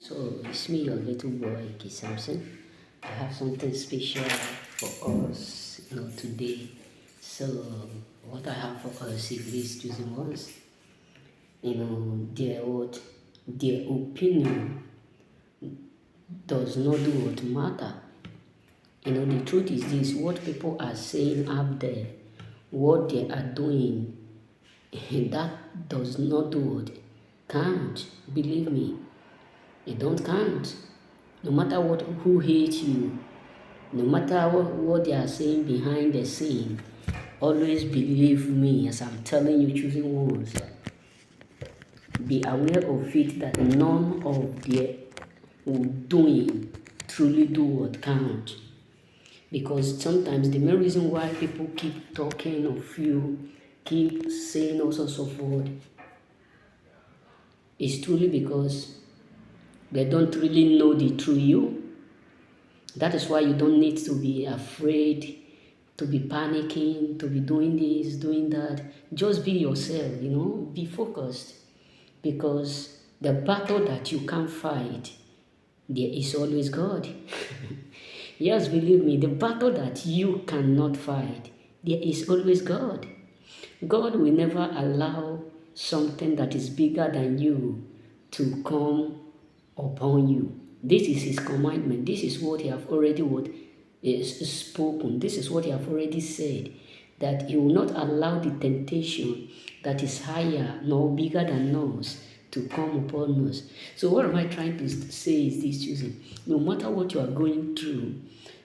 So it's me, your little boy, K. Samson. I have something special for us, today. So what I have for us is these chosen ones. Their opinion does not do what matter. The truth is this: what people are saying up there, what they are doing, that does not do what count. Believe me, it don't count. No matter who hates you, no matter what they are saying behind the scene, always believe me as I'm telling you, choosing words. Be aware of it that none of their doing truly do what count. Because sometimes the main reason why people keep talking of you, keep saying all sorts of words, is truly because they don't really know the true you. That is why you don't need to be afraid, to be panicking, to be doing this, doing that. Just be yourself, be focused. Because the battle that you can't fight, there is always God. Yes, believe me, the battle that you cannot fight, there is always God. God will never allow something that is bigger than you to come upon you. This is his commandment. This is what he have already is spoken. This is what he have already said, that he will not allow the temptation that is higher nor bigger than us to come upon us. So what am I trying to say is this, choosing. No matter what you are going through,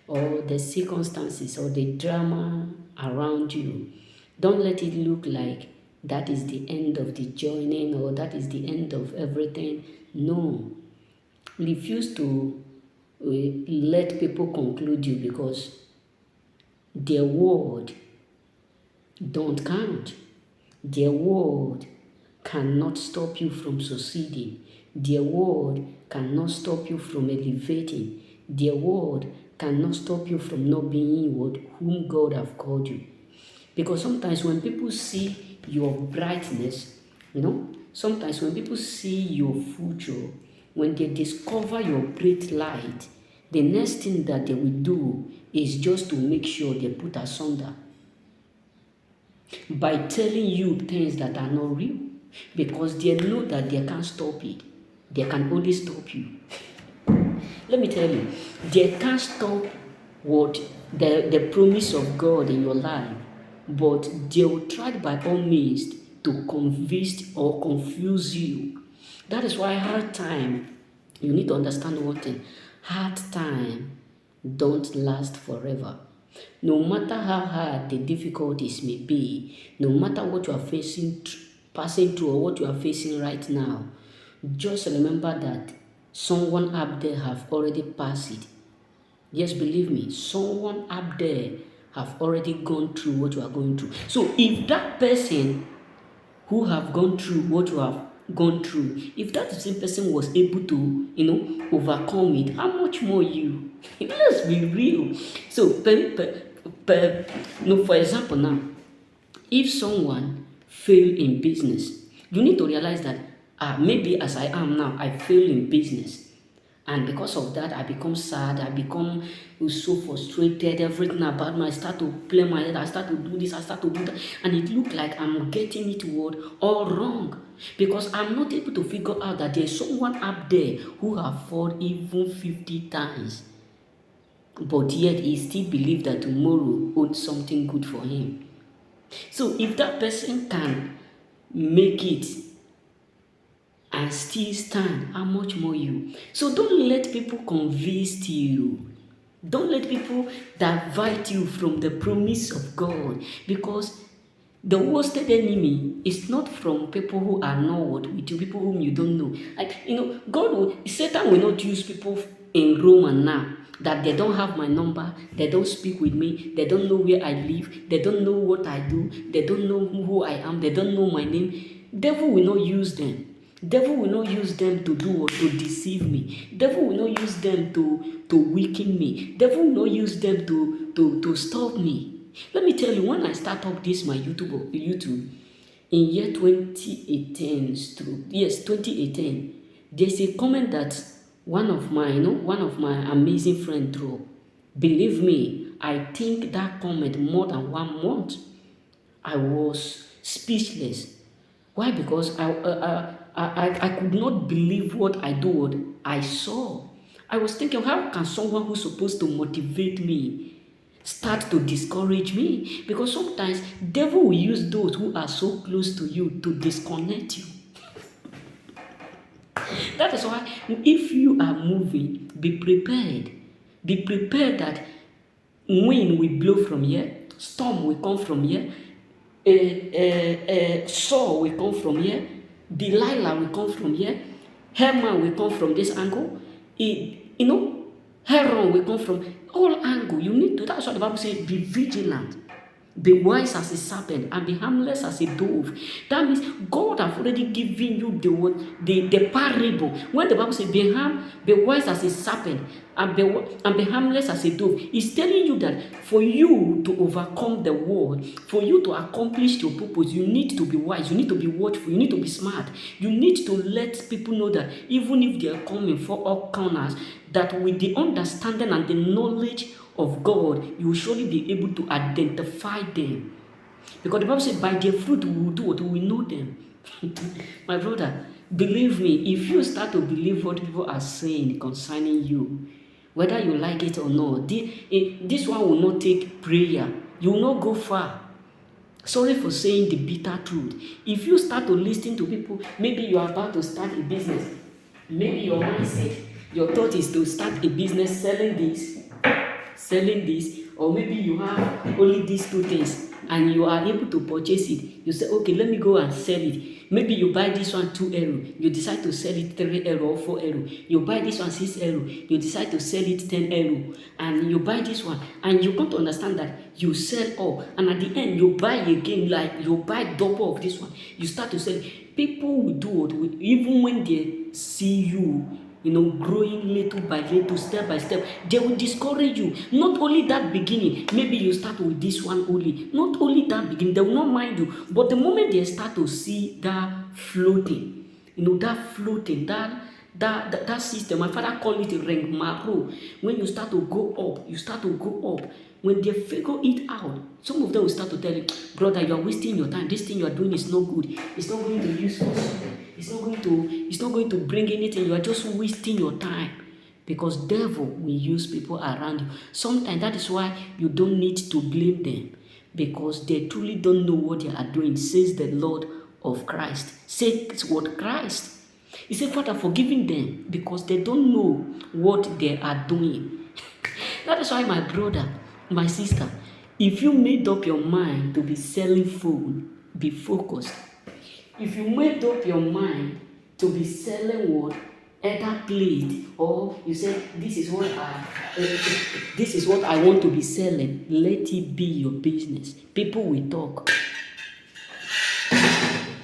or the circumstances or the drama around you, don't let it look like that is the end of the journey or that is the end of everything. No. Refuse to let people conclude you, because their word don't count. Their word cannot stop you from succeeding. Their word cannot stop you from elevating. Their word cannot stop you from not being whom God have called you. Because sometimes when people see your brightness, sometimes when people see your future, when they discover your great light, the next thing that they will do is just to make sure they put asunder by telling you things that are not real, because they know that they can't stop it. They can only stop you. Let me tell you, they can't stop what the promise of God in your life, but they will try by all means to convince or confuse you. That is why hard time, you need to understand one thing: hard time don't last forever. No matter how hard the difficulties may be, no matter what you are passing through, or what you are facing right now, just remember that someone up there have already passed it. Yes, believe me, someone up there have already gone through what you are going through. So if that person who have gone through what you have gone through, if that same person was able to, overcome it, how much more you? Let's be real. So, for example now, if someone fail in business, you need to realize that maybe as I am now, I fail in business. And because of that, I become sad, I become so frustrated, everything about me, I start to play my head, I start to do this, I start to do that, and it look like I'm getting it all wrong, because I'm not able to figure out that there's someone up there who have fallen even 50 times, but yet he still believes that tomorrow holds something good for him. So if that person can make it and still stand, how much more you? So don't let people convince you. Don't let people divert you from the promise of God, because the worst enemy is not from people who are not with you, people whom you don't know. Satan will not use people in Rome and now that they don't have my number, they don't speak with me, they don't know where I live, they don't know what I do, they don't know who I am, they don't know my name. Devil will not use them. Devil will not use them to do or to deceive me. Devil will not use them to weaken me. Devil will not use them to stop me. Let me tell you, when I start up this my YouTube in year 2018, there's a comment that one of my amazing friend through. Believe me, I think that comment more than 1 month. I was speechless. Why? Because I could not believe what I do, what I saw. I was thinking, how can someone who's supposed to motivate me start to discourage me? Because sometimes devil will use those who are so close to you to disconnect you. That is why if you are moving, be prepared. Be prepared that wind will blow from here, storm will come from here, Saul will come from here, Delilah will come from here, Haman will come from this angle, Heron will come from all angle. You need to, that's what the Bible says, be vigilant. Be wise as a serpent and be harmless as a dove. That means God have already given you the parable. When the Bible says be wise as a serpent and be harmless as a dove, it's telling you that for you to overcome the world, for you to accomplish your purpose, you need to be wise, you need to be watchful, you need to be smart. You need to let people know that even if they are coming for all corners, that with the understanding and the knowledge of God, you will surely be able to identify them. Because the Bible says, by their fruit we will do what? We will know them. My brother, believe me, if you start to believe what people are saying concerning you, whether you like it or not, this one will not take prayer. You will not go far. Sorry for saying the bitter truth. If you start to listen to people, maybe you are about to start a business. Maybe your mindset, your thought is to start a business selling this, or maybe you have only these two things and you are able to purchase it. You say, okay, let me go and sell it. Maybe you buy this one 2 euro, you decide to sell it 3 euro or 4 euro. You buy this one 6 euro, you decide to sell it 10 euro. And you buy this one, and you come to understand that you sell all, and at the end you buy again, like you buy double of this one. You start to sell it. People will do what, even when they see you, growing little by little, step by step, they will discourage you. Not only that beginning, maybe you start with this one only. Not only that beginning, they will not mind you. But the moment they start to see that floating, that system, my father called it a ring maro. When you start to go up, when they figure it out, some of them will start to tell you, brother, you are wasting your time. This thing you are doing is not good. It's not going to use us. It's not going to bring anything. You are just wasting your time. Because devil will use people around you. Sometimes that is why you don't need to blame them. Because they truly don't know what they are doing, says the Lord of Christ. Says what Christ. He said, Father, forgiving them because they don't know what they are doing. That is why, my brother, my sister, if you made up your mind to be selling food, be focused. If you made up your mind to be selling what? Either plate, or you say, this is what I want to be selling, let it be your business. People will talk.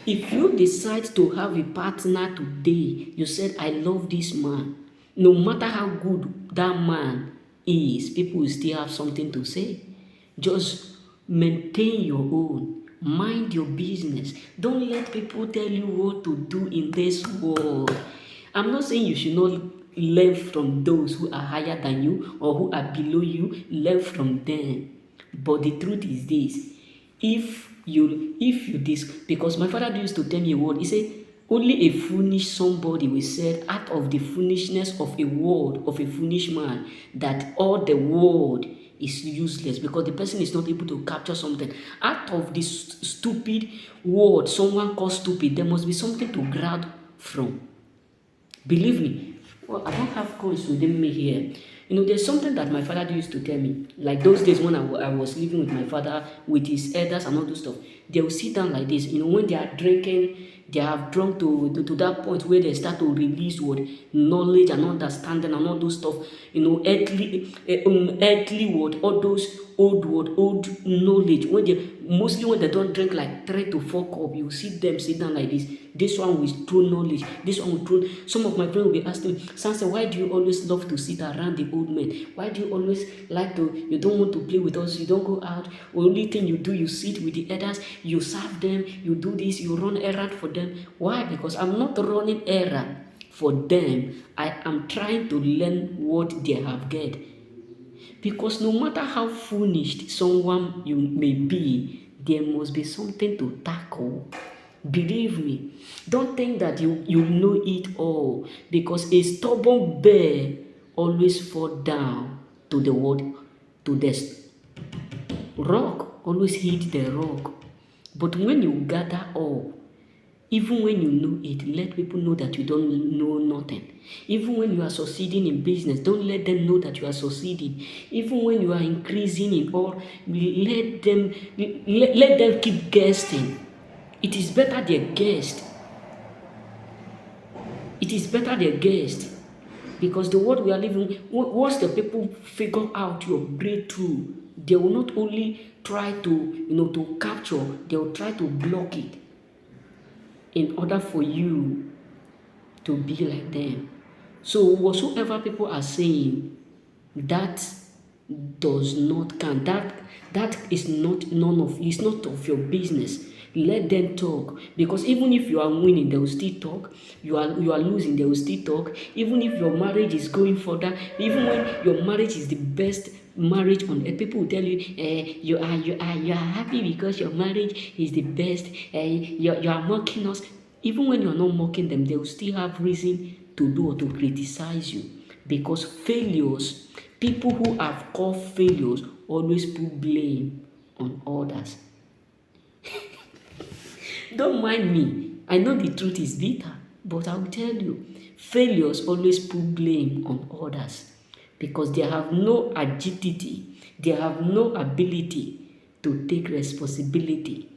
If you decide to have a partner today, you said, I love this man. No matter how good that man is, people will still have something to say. Just maintain your own. Mind your business. Don't let people tell you what to do in this world. I'm not saying you should not learn from those who are higher than you or who are below you. Learn from them. But the truth is this. Because my father used to tell me a word. He said, only a foolish somebody will say out of the foolishness of a word of a foolish man that all the world is useless, because the person is not able to capture something. Out of this stupid word someone calls stupid, there must be something to grab from. Believe me. Well, I don't have coins within me here. There's something that my father used to tell me. Like those days when I was living with my father, with his elders and all those stuff. They will sit down like this. When they are drinking, they have drunk to that point where they start to release what knowledge and understanding and all those stuff. Earthly word, all those old knowledge. Mostly when they don't drink like 3 to 4 cups, you see them sit down like this. This one with true knowledge. This one with true. Some of my friends will be asking me, Sansa, why do you always love to sit around the old men? Why do you always like to? You don't want to play with us. You don't go out. Only thing you do, you sit with the elders. You serve them. You do this. You run errand for them. Why? Because I'm not running errand for them, I am trying to learn what they have get. Because no matter how foolish someone you may be, there must be something to tackle. Believe me, don't think that you know it all, because a stubborn bear always fall down to the what? To the rock, always hit the rock. But when you gather up, even when you know it, let people know that you don't know nothing. Even when you are succeeding in business, don't let them know that you are succeeding. Even when you are increasing in all, let them keep guessing. It is better they guessed. It is better they guessed. Because the world we are living, once the people figure out your breakthrough, they will not only try to capture, they will try to block it in order for you to be like them. So whatsoever people are saying, that does not count. That is not none of it's not of your business. Let them talk, because even if you are winning, they will still talk. You are losing, they will still talk. Even if your marriage is going further, even when your marriage is the best marriage on earth, people will tell you, you are happy because your marriage is the best. You are mocking us. Even when you are not mocking them, they will still have reason to do or to criticize you, because failures, people who have caused failures always put blame on others. Don't mind me. I know the truth is bitter, but I will tell you, failures always put blame on others, because they have no agility, they have no ability to take responsibility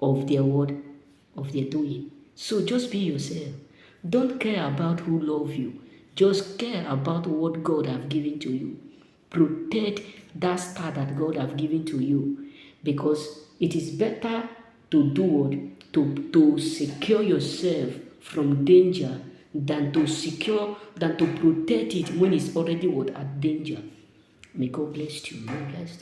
of their word, of their doing. So just be yourself. Don't care about who love you. Just care about what God have given to you. Protect that star that God have given to you, because it is better to do what? To secure yourself from danger than to protect it when it's already what? At danger. May God bless you. May God bless you.